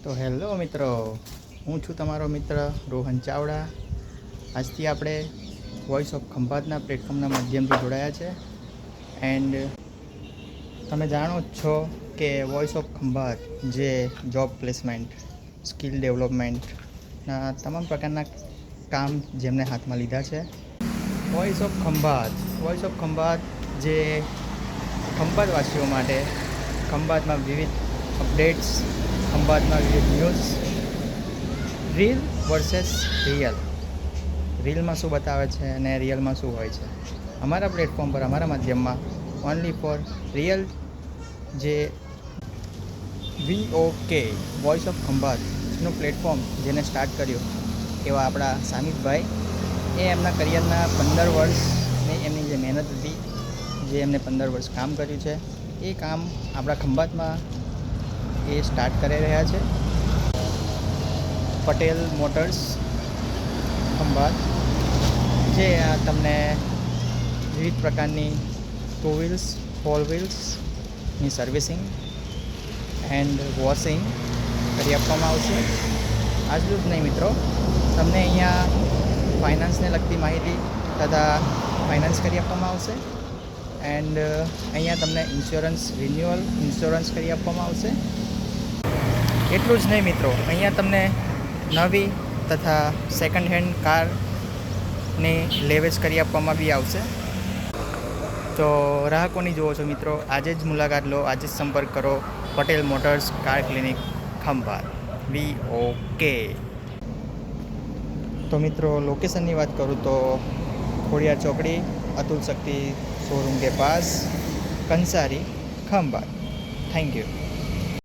તો હેલો મિત્રો, હું છું તમારો મિત્ર રોહન ચાવડા. આજથી આપણે વોઇસ ઓફ ખંભાતના પ્લેટફોર્મના માધ્યમથી જોડાયા છે. એન્ડ તમે જાણો જ છો કે વોઇસ ઓફ ખંભાત જે જોબ પ્લેસમેન્ટ, સ્કિલ ડેવલપમેન્ટના તમામ પ્રકારના કામ જેમને હાથમાં લીધા છે. વોઇસ ઓફ ખંભાત જે ખંભાતવાસીઓ માટે ખંભાતમાં વિવિધ અપડેટ્સ, ખંભાતમાં વિવિધ ન્યૂઝ, રીલ વર્સેસ રિયલ, રીલમાં શું બતાવે છે અને રિયલમાં શું હોય છે, અમારા પ્લેટફોર્મ પર, અમારા માધ્યમમાં ઓનલી ફોર રિયલ જે VOK વોઇસ ઓફ ખંભાતનું પ્લેટફોર્મ જેને સ્ટાર્ટ કર્યું એવા આપણા સામિતભાઈ, એ એમના કરિયરના 15 વર્ષની એમની જે મહેનત હતી, જે એમને 15 વર્ષ કામ કર્યું છે, એ કામ આપણા ખંભાતમાં એ સ્ટાર્ટ કરી રહ્યા છે. પટેલ મોટર્સ ખંભાત, જે તમને વિવિધ પ્રકારની 2 વ્હીલ્સ, 4 વ્હીલ્સની સર્વિસિંગ એન્ડ વોશિંગ કરી આપવામાં આવશે. આટલું જ નહીં મિત્રો, તમને અહીંયા ફાઇનાન્સને લગતી માહિતી તથા ફાઇનાન્સ કરી આપવામાં આવશે. એન્ડ અહીંયા તમને રિન્યુઅલ ઇન્સ્યોરન્સ કરી આપવામાં આવશે. એટલું જ નહીં મિત્રો, અહીંયા તમને નવી તથા સેકન્ડ હેન્ડ કારની લેવેચ કરી આપવામાં બી આવશે. તો રાહ કોની જુઓ છો મિત્રો? આજે જ મુલાકાત લો, આજે જ સંપર્ક કરો. Patel motors car clinic Khambhat VOK. તો મિત્રો લોકેશનની વાત કરું તો ખોડિયાર ચોકડી, અતુલ શક્તિ શોરૂમ કે pass, Kansari, Khambhat. Thank you.